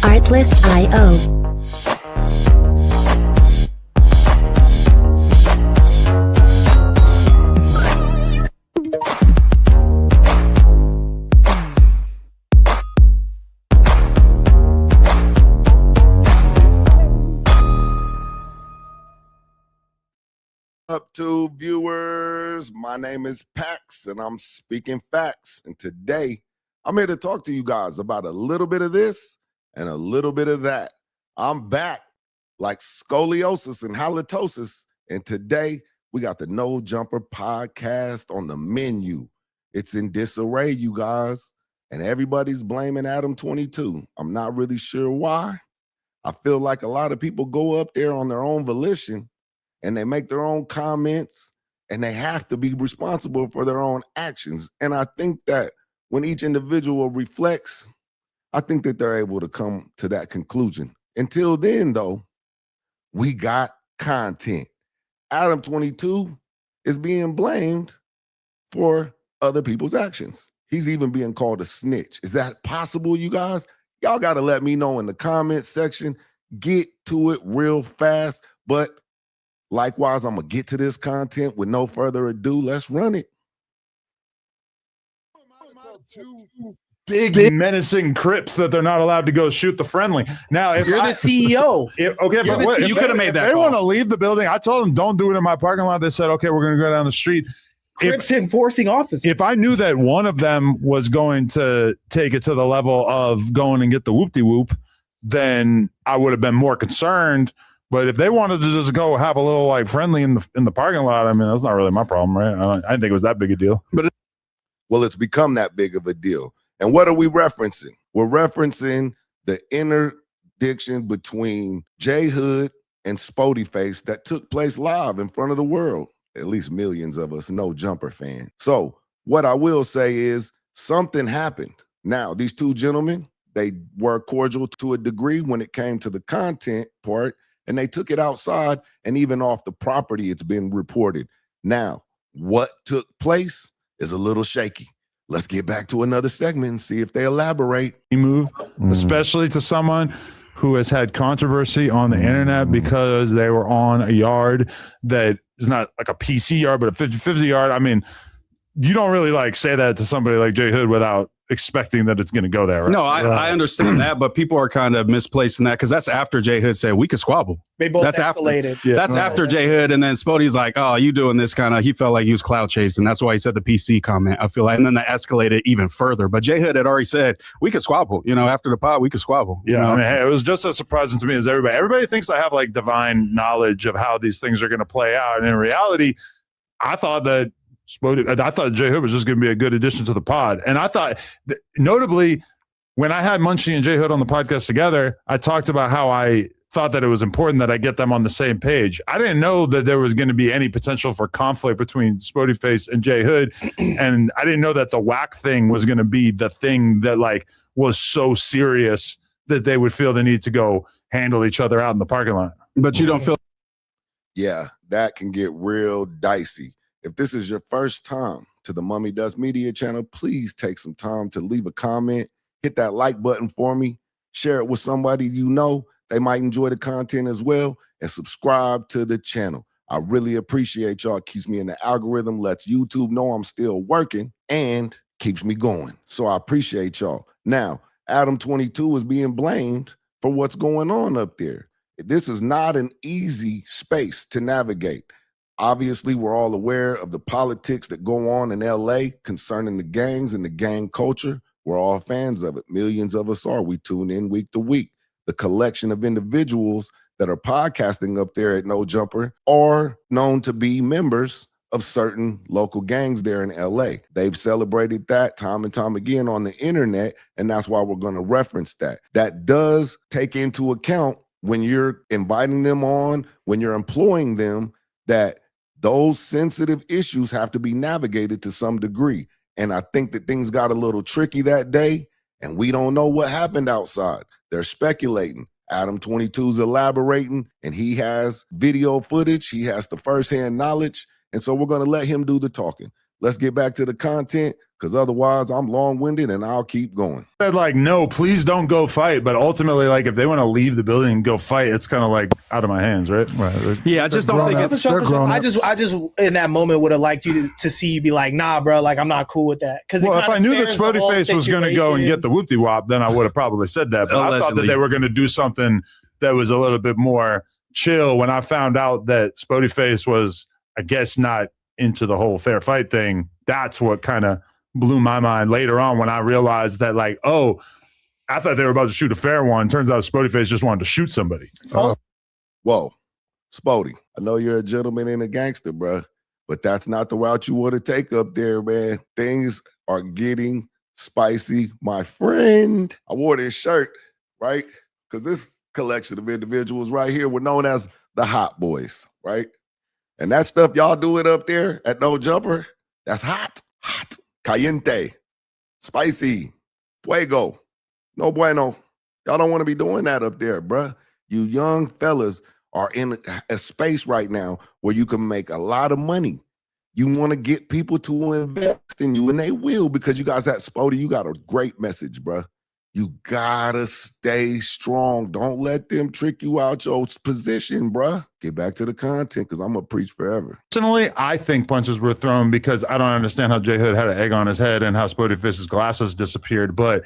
Artlist.io. Up to viewers, my name is Pax and I'm speaking facts, and today I'm here to talk to you guys about a little bit of this and a little bit of that. I'm back like scoliosis and halitosis, and today we got the No Jumper podcast on the menu. It's in disarray, you guys, and everybody's blaming Adam 22. I'm not really sure why. I feel like a lot of people go up there on their own volition and they make their own comments, and they have to be responsible for their own actions. And I think that when each individual reflects, I think that they're able to come to that conclusion. Until then, though, we got content. Adam 22 is being blamed for other people's actions. He's even being called a snitch. Is that possible, you guys? Y'all got to let me know in the comments section. Get to it real fast, but likewise, I'm going to get to this content with no further ado. Let's run it. Two big menacing Crips that they're not allowed to go shoot the friendly. Now, if you're the CEO, you could have made that. They want to leave the building. I told them don't do it in my parking lot. They said, okay, we're going to go down the street. Crips enforcing officers. If I knew that one of them was going to take it to the level of going and get the whoop-de-whoop, then I would have been more concerned. But if they wanted to just go have a little like friendly in the parking lot, I mean, that's not really my problem, right? I didn't think it was that big a deal. Well, it's become that big of a deal. And what are we referencing? We're referencing the interdiction between J Hood and Spoety Face that took place live in front of the world. At least millions of us No Jumper fans. So what I will say is something happened. Now, these two gentlemen, they were cordial to a degree when it came to the content part, and they took it outside and even off the property, it's been reported. Now, what took place is a little shaky. Let's get back to another segment and see if they elaborate. Move, especially to someone who has had controversy on the internet because they were on a yard that is not like a PC yard, but a 50-50 yard. I mean, you don't really like say that to somebody like J Hood without expecting that it's going to go there. Right? No, I understand that, but people are kind of misplacing that because that's after J Hood said we could squabble. They both that's escalated. That's after J Hood, and then Spoty's like, "Oh, you doing this kind of?" He felt like he was cloud chasing. That's why he said the PC comment. I feel like, and then that escalated even further. But J Hood had already said we could squabble. You know, after the pod, we could squabble. Yeah, you know? I mean, hey, it was just as surprising to me as everybody. Everybody thinks I have like divine knowledge of how these things are going to play out, and in reality, I thought that J Hood was just going to be a good addition to the pod. And I thought, notably, when I had Munchie and J Hood on the podcast together, I talked about how I thought that it was important that I get them on the same page. I didn't know that there was going to be any potential for conflict between Spoety Face and J Hood. And I didn't know that the whack thing was going to be the thing that like was so serious that they would feel the need to go handle each other out in the parking lot. But you don't feel. Yeah, that can get real dicey. If this is your first time to the Mummy Does Media channel, please take some time to leave a comment, hit that like button for me, share it with somebody you know. They might enjoy the content as well, and subscribe to the channel. I really appreciate y'all. It keeps me in the algorithm, lets YouTube know I'm still working, and keeps me going. So I appreciate y'all. Now, Adam 22 is being blamed for what's going on up there. This is not an easy space to navigate. Obviously, we're all aware of the politics that go on in LA concerning the gangs and the gang culture. We're all fans of it. Millions of us are. We tune in week to week. The collection of individuals that are podcasting up there at No Jumper are known to be members of certain local gangs there in LA. They've celebrated that time and time again on the internet, and that's why we're going to reference that. That does take into account when you're inviting them on, when you're employing them, that those sensitive issues have to be navigated to some degree. And I think that things got a little tricky that day, and we don't know what happened outside. They're speculating. Adam 22's elaborating, and he has video footage. He has the firsthand knowledge. And so we're going to let him do the talking. Let's get back to the content, because otherwise I'm long-winded and I'll keep going. Said like, no, please don't go fight. But ultimately, like, if they want to leave the building and go fight, it's kind of like out of my hands, right? Right. Yeah, I just don't think it's. I just in that moment would have liked you to see you be like, nah, bro, like I'm not cool with that. Because well, if I knew that Spoety Face was going to go and get the whoopty wop, then I would have probably said that. But I thought that they were going to do something that was a little bit more chill. When I found out that Spoety Face was, I guess, not into the whole fair fight thing, that's what kind of blew my mind later on when I realized that, like, oh, I thought they were about to shoot a fair one. Turns out Spoety Face just wanted to shoot somebody. Whoa, Spoety, I know you're a gentleman and a gangster, bro, but that's not the route you want to take up there, man. Things are getting spicy, my friend. I wore this shirt, right? Because this collection of individuals right here were known as the Hot Boys, right? And that stuff y'all do it up there at No Jumper, that's hot, caliente, spicy, fuego, no bueno. Y'all don't want to be doing that up there, bruh. You young fellas are in a space right now where you can make a lot of money. You want to get people to invest in you, and they will, because you guys at Spoety, you got a great message, bruh. You gotta stay strong. Don't let them trick you out your position, bruh. Get back to the content, because I'm gonna preach forever. Personally, I think punches were thrown because I don't understand how J Hood had an egg on his head and how Spoety Face's glasses disappeared. But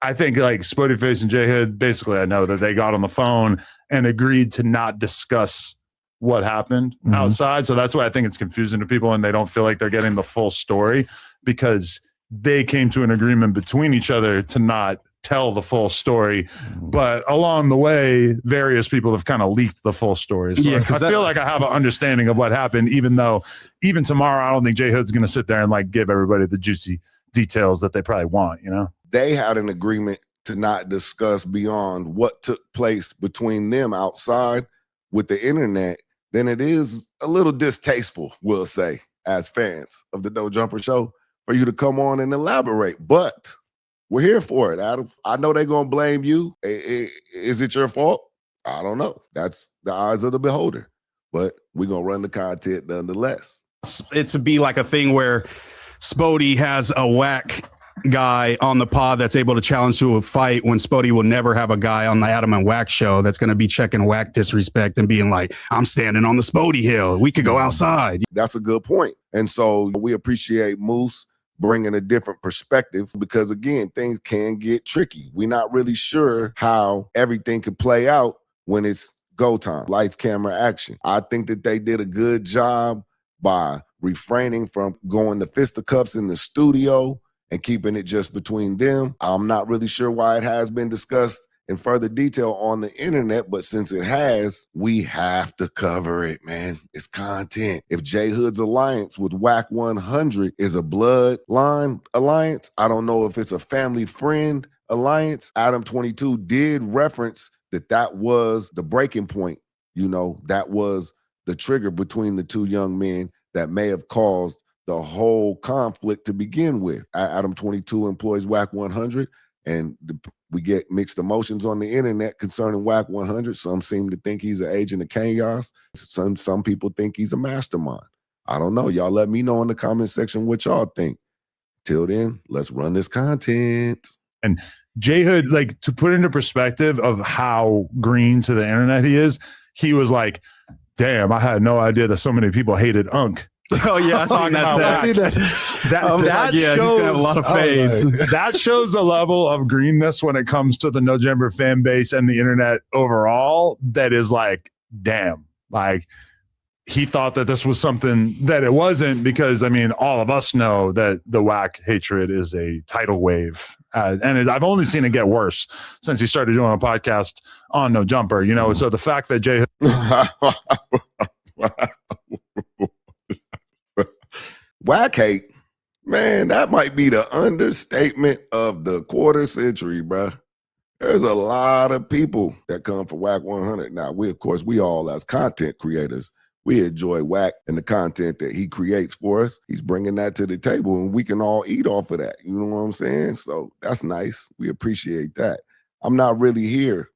I think like Spoety Face and J Hood, basically, I know that they got on the phone and agreed to not discuss what happened outside. So that's why I think it's confusing to people and they don't feel like they're getting the full story, because they came to an agreement between each other to not tell the full story. But along the way, various people have kind of leaked the full story. So I feel like I have an understanding of what happened, even though even tomorrow, I don't think J Hood's going to sit there and like give everybody the juicy details that they probably want, you know? They had an agreement to not discuss beyond what took place between them outside with the internet. Then it is a little distasteful, we'll say, as fans of the No Jumper Show, for you to come on and elaborate. But we're here for it, Adam. I know they're going to blame you. Is it your fault? I don't know. That's the eyes of the beholder. But we're going to run the content nonetheless. It's to be like a thing where Spoety has a whack guy on the pod that's able to challenge to a fight, when Spoety will never have a guy on the Adam and Whack show that's going to be checking whack disrespect and being like, I'm standing on the Spoety hill. We could go outside. That's a good point. And so we appreciate Moose bringing a different perspective, because again, things can get tricky. We're not really sure how everything could play out when it's go time, lights, camera, action. I think that they did a good job by refraining from going to fisticuffs in the studio and keeping it just between them. I'm not really sure why it has been discussed in further detail on the internet, but since it has, we have to cover it, man. It's content. If J Hood's alliance with Whack 100 is a bloodline alliance, I don't know if it's a family friend alliance. Adam 22 did reference that was the breaking point. You know, that was the trigger between the two young men that may have caused the whole conflict to begin with. Adam 22 employs Whack 100, and we get mixed emotions on the internet concerning Whack 100. Some seem to think he's an agent of chaos. Some people think he's a mastermind. I don't know. Y'all let me know in the comment section what y'all think. Till then, let's run this content. And J Hood, like, to put into perspective of how green to the internet he is, he was like, damn, I had no idea that so many people hated Unk. Oh yeah, I see that. That yeah, shows, he's gonna have a lot of fades. That shows a level of greenness when it comes to the No Jumper fan base and the internet overall. That is like, damn, like he thought that this was something that it wasn't, because I mean, all of us know that the Whack hatred is a tidal wave, and I've only seen it get worse since he started doing a podcast on No Jumper. You know, so the fact that Jay Whack hate, man, that might be the understatement of the quarter century, bruh. There's a lot of people that come for Whack 100. Now, we all as content creators, we enjoy Whack and the content that he creates for us. He's bringing that to the table, and we can all eat off of that. You know what I'm saying? So that's nice. We appreciate that. I'm not really here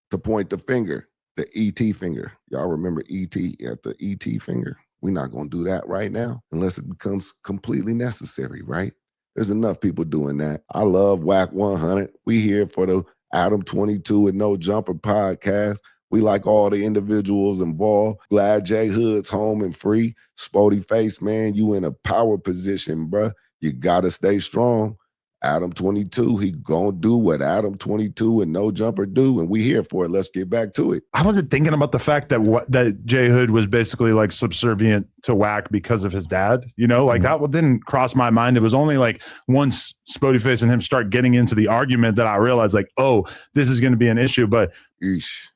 to point the finger, the ET finger. Y'all remember ET at the ET finger? We're not going to do that right now unless it becomes completely necessary, right? There's enough people doing that. I love Whack 100. We here for the Adam 22 and No Jumper podcast. We like all the individuals involved. Glad J Hood's home and free. Spoety Face, man, you in a power position, bruh. You got to stay strong. Adam 22, he gonna do what Adam 22 and No Jumper do, and we here for it. Let's get back to it. I wasn't thinking about the fact that that J Hood was basically like subservient to Whack because of his dad. You know, like that didn't cross my mind. It was only like once Spoety Face and him start getting into the argument that I realized, like, oh, this is going to be an issue. But Eesh.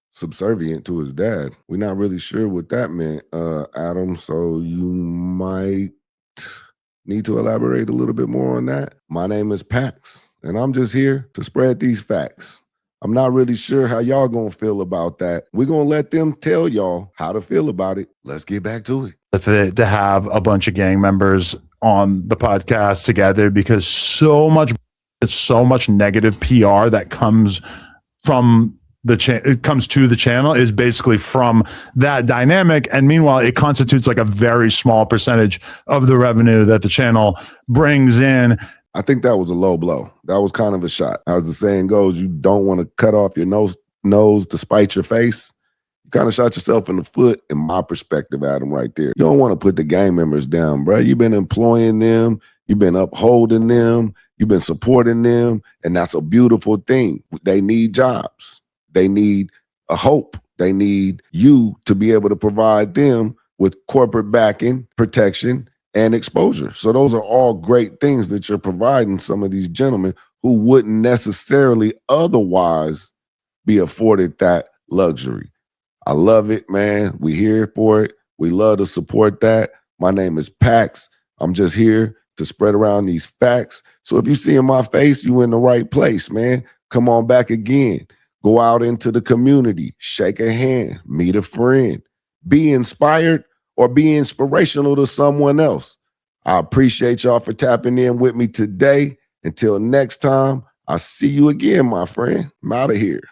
Subservient to his dad. We're not really sure what that meant, Adam. So you might need to elaborate a little bit more on that. My name is Pax, and I'm just here to spread these facts. I'm not really sure how y'all gonna feel about that. We're gonna let them tell y'all how to feel about it. Let's get back to it. to have a bunch of gang members on the podcast together, because so much negative PR that comes from it comes to the channel is basically from that dynamic. And meanwhile, it constitutes like a very small percentage of the revenue that the channel brings in. I think that was a low blow. That was kind of a shot. As the saying goes, you don't want to cut off your nose to spite your face. You kind of shot yourself in the foot, in my perspective, Adam, right there. You don't want to put the gang members down, bro. You've been employing them. You've been upholding them. You've been supporting them. And that's a beautiful thing. They need jobs. They need a hope. They need you to be able to provide them with corporate backing, protection, and exposure. So those are all great things that you're providing some of these gentlemen who wouldn't necessarily otherwise be afforded that luxury. I love it, man. We here for it. We love to support that. My name is Pax. I'm just here to spread around these facts. So if you see in my face, you in the right place, man. Come on back again. Go out into the community, shake a hand, meet a friend, be inspired or be inspirational to someone else. I appreciate y'all for tapping in with me today. Until next time, I'll see you again, my friend. I'm out of here.